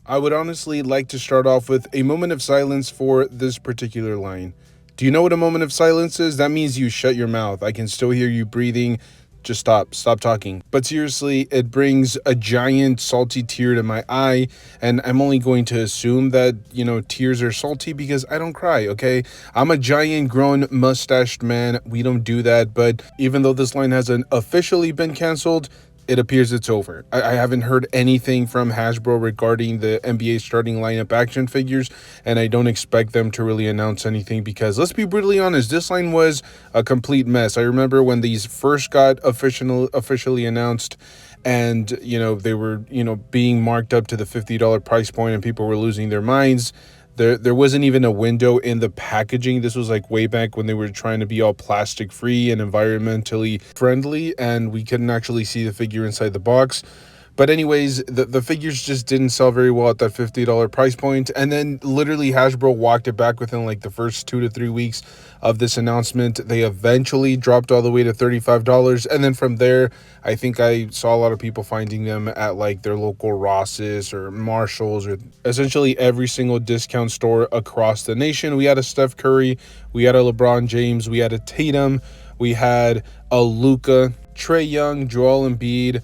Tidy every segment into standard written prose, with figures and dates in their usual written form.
I would honestly like to start off with a moment of silence for this particular line. Do you know what a moment of silence is? That means you shut your mouth. I can still hear you breathing. Just stop. Stop talking. But seriously, it brings a giant salty tear to my eye. And I'm only going to assume that, tears are salty because I don't cry, okay? I'm a giant grown mustached man. We don't do that. But even though this line hasn't officially been canceled, it appears it's over. I haven't heard anything from Hasbro regarding the NBA starting lineup action figures, and I don't expect them to really announce anything because, let's be brutally honest, this line was a complete mess. I remember when these first got officially announced, and they were being marked up to the $50 price point, and people were losing their minds. There wasn't even a window in the packaging. This was like way back when they were trying to be all plastic free and environmentally friendly, and we couldn't actually see the figure inside the box. But anyways, the figures just didn't sell very well at that $50 price point. And then literally Hasbro walked it back within like the first 2 to 3 weeks of this announcement. They eventually dropped all the way to $35. And then from there, I think I saw a lot of people finding them at like their local Ross's or Marshall's or essentially every single discount store across the nation. We had a Steph Curry, we had a LeBron James, we had a Tatum, we had a Luka, Trae Young, Joel Embiid,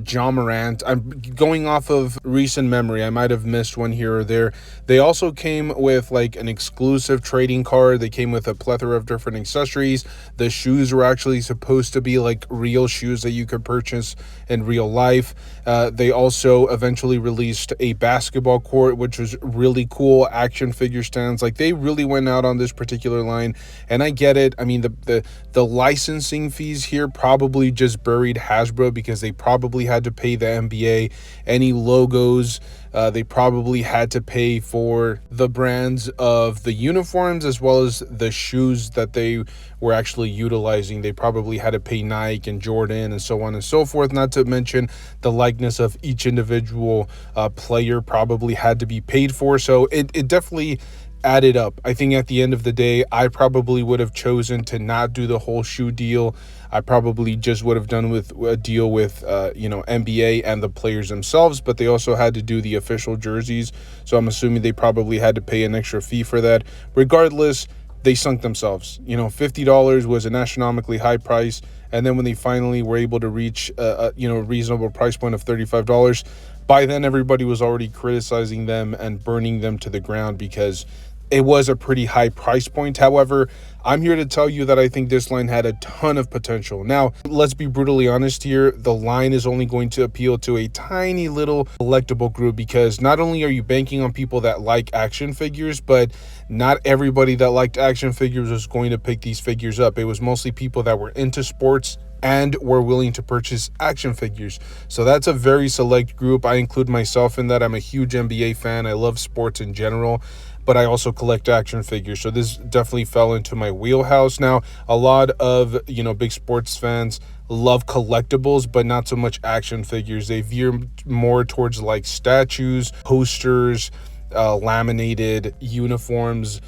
John Morant. I'm going off of recent memory. I might have missed one here or there. They also came with like an exclusive trading card. They came with a plethora of different accessories. The shoes were actually supposed to be like real shoes that you could purchase in real life. They also eventually released a basketball court, which was really cool. Action figure stands. Like, they really went out on this particular line, and I get it. I mean, the licensing fees here probably just buried Hasbro because they probably had to pay the NBA any logos. They probably had to pay for the brands of the uniforms as well as the shoes that they were actually utilizing. They probably had to pay Nike and Jordan and so on and so forth, not to mention the likeness of each individual player probably had to be paid for. So it definitely added up. I think at the end of the day, I probably would have chosen to not do the whole shoe deal. I probably just would have done with a deal with NBA and the players themselves, but they also had to do the official jerseys, so I'm assuming they probably had to pay an extra fee for that. Regardless, they sunk themselves. $50 was an astronomically high price, and then when they finally were able to reach a reasonable price point of $35, by then everybody was already criticizing them and burning them to the ground because it was a pretty high price point. However, I'm here to tell you that I think this line had a ton of potential. Now, let's be brutally honest here. The line is only going to appeal to a tiny little collectible group because not only are you banking on people that like action figures, but not everybody that liked action figures was going to pick these figures up. It was mostly people that were into sports and were willing to purchase action figures. So that's a very select group. I include myself in that. I'm a huge NBA fan. I love sports in general, but I also collect action figures. So this definitely fell into my wheelhouse. Now, a lot of, big sports fans love collectibles, but not so much action figures. They veer more towards like statues, posters, laminated uniforms,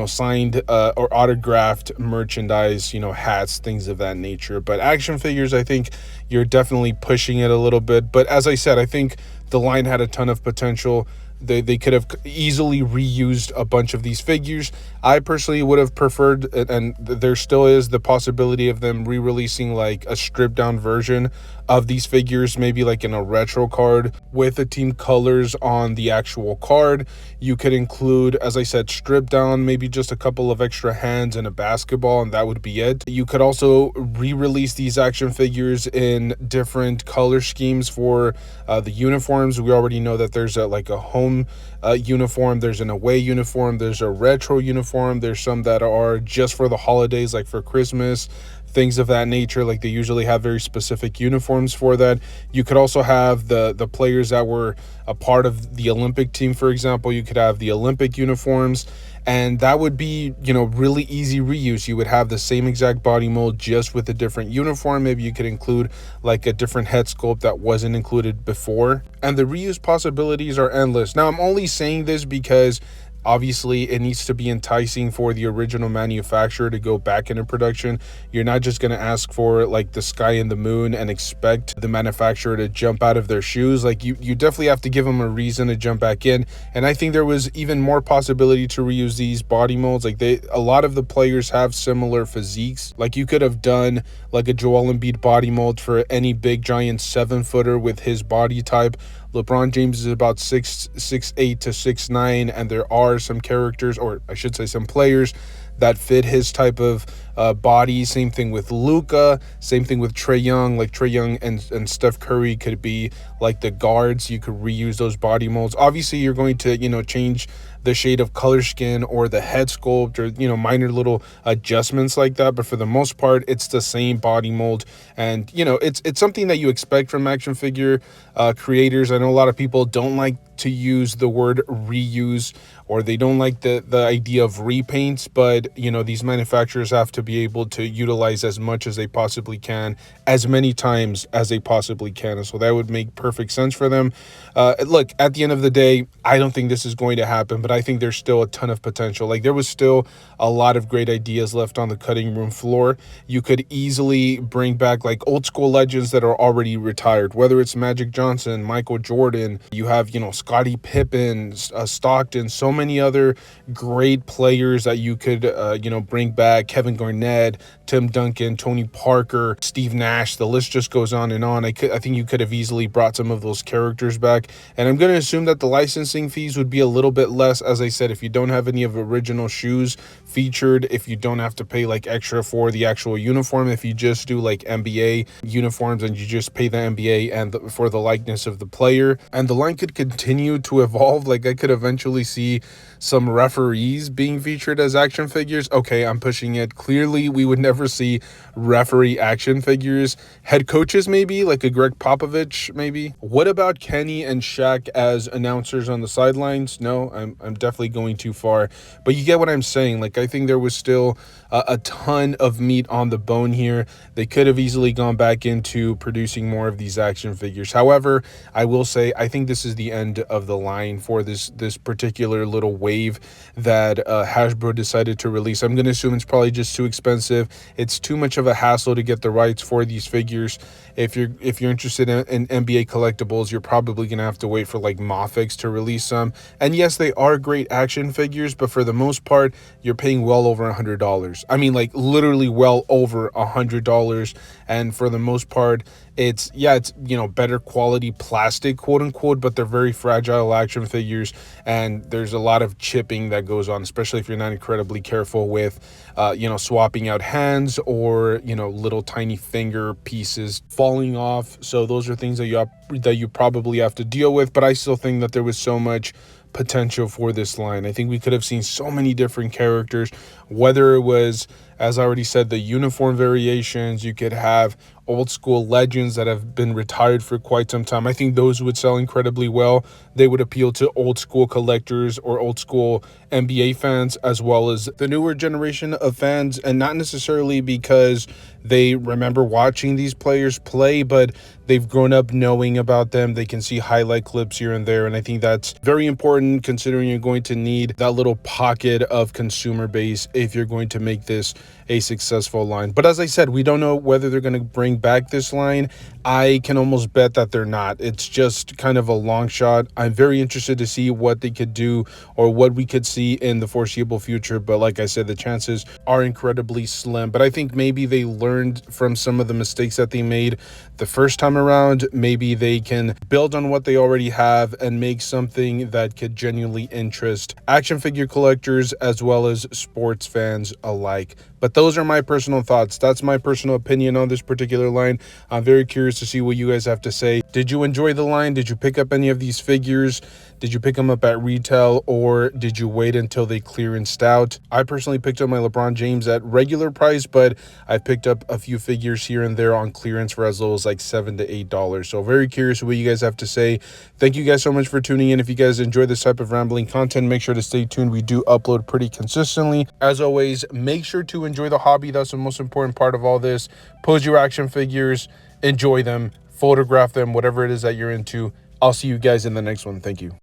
signed or autographed merchandise, hats, things of that nature. But action figures, I think you're definitely pushing it a little bit. But as I said, I think the line had a ton of potential. They could have easily reused a bunch of these figures. I personally would have preferred, and there still is the possibility of them re-releasing like a stripped down version of these figures, maybe like in a retro card with the team colors on the actual card. You could include, as I said, stripped down, maybe just a couple of extra hands and a basketball, and that would be it. You could also re-release these action figures in different color schemes for the uniforms. We already know that there's like a home uniform, there's an away uniform, there's a retro uniform, there's some that are just for the holidays, like for Christmas, things of that nature. Like, they usually have very specific uniforms for that. You could also have the players that were a part of the Olympic team, for example. You could have the Olympic uniforms, and that would be really easy reuse. You would have the same exact body mold, just with a different uniform. Maybe you could include like a different head sculpt that wasn't included before, and the reuse possibilities are endless. Now, I'm only saying this because Obviously, it needs to be enticing for the original manufacturer to go back into production. You're not just going to ask for like the sky and the moon and expect the manufacturer to jump out of their shoes. Like you definitely have to give them a reason to jump back in. And I think there was even more possibility to reuse these body molds. Like a lot of the players have similar physiques. Like you could have done like a Joel Embiid body mold for any big giant 7-footer with his body type. LeBron James is about 6'8" to 6'9", and there are some characters, or I should say some players, that fit his type of body. Same thing with Luka, same thing with Trae Young. Like Trae Young and Steph Curry could be like the guards. You could reuse those body molds. Obviously, you're going to, change the shade of color skin or the head sculpt or, minor little adjustments like that. But for the most part, it's the same body mold. And, it's something that you expect from action figure creators. I know a lot of people don't like to use the word reuse, or they don't like the idea of repaints, but these manufacturers have to be able to utilize as much as they possibly can, as many times as they possibly can. And so that would make perfect sense for them. Look, at the end of the day, I don't think this is going to happen, but I think there's still a ton of potential. Like there was still a lot of great ideas left on the cutting room floor. You could easily bring back like old school legends that are already retired, whether it's Magic Johnson, Michael Jordan, you have, Scottie Pippen, Stockton, so many other great players that you could, bring back. Kevin Garnett, Tim Duncan, Tony Parker, Steve Nash, the list just goes on and on. I think you could have easily brought some of those characters back. And I'm going to assume that the licensing fees would be a little bit less. As I said, if you don't have any of the original shoes featured, if you don't have to pay like extra for the actual uniform, if you just do like NBA uniforms and you just pay the NBA and for the likeness of the player, and the line could continue to evolve. Like I could eventually see some referees being featured as action figures. Okay, I'm pushing it. Clearly, we would never see referee action figures. Head coaches, maybe, like a Greg Popovich, maybe. What about Kenny and Shaq as announcers on the sidelines? No, I'm definitely going too far. But you get what I'm saying. Like, I think there was still a ton of meat on the bone here. They could have easily gone back into producing more of these action figures. However, I will say, I think this is the end of the line for this particular little wave that Hasbro decided to release. I'm going to assume it's probably just too expensive. It's too much of a hassle to get the rights for these figures. If you're interested in NBA collectibles, you're probably going to have to wait for like Mafix to release some. And yes, they are great action figures, but for the most part, you're paying well over $100. I mean, like literally well over $100. And for the most part, it's better quality plastic, quote unquote, but they're very fragile action figures, and there's a lot of chipping that goes on, especially if you're not incredibly careful with swapping out hands or little tiny finger pieces falling off. So those are things that you probably have to deal with. But I still think that there was so much potential for this line. I think we could have seen so many different characters, whether it was, as I already said, the uniform variations. You could have old school legends that have been retired for quite some time. I think those would sell incredibly well. They would appeal to old school collectors or old school NBA fans, as well as the newer generation of fans, and not necessarily because they remember watching these players play, but they've grown up knowing about them. They can see highlight clips here and there, and I think that's very important considering you're going to need that little pocket of consumer base if you're going to make this a successful line. But as I said, we don't know whether they're going to bring back this line. I can almost bet that they're not. It's just kind of a long shot. I'm very interested to see what they could do or what we could see in the foreseeable future. But like I said, the chances are incredibly slim. But I think maybe they learned from some of the mistakes that they made the first time around. Maybe they can build on what they already have and make something that could genuinely interest action figure collectors as well as sports fans alike. But those are my personal thoughts. That's my personal opinion on this particular line. I'm very curious to see what you guys have to say. Did you enjoy the line? Did you pick up any of these figures? Did you pick them up at retail, or did you wait until they clearanced out? I personally picked up my LeBron James at regular price, but I picked up a few figures here and there on clearance for as low as like $7 to $8. So very curious what you guys have to say. Thank you guys so much for tuning in. If you guys enjoy this type of rambling content, make sure to stay tuned. We do upload pretty consistently. As always, make sure to enjoy the hobby. That's the most important part of all this. Pose your action figures, enjoy them, photograph them, whatever it is that you're into. I'll see you guys in the next one. Thank you.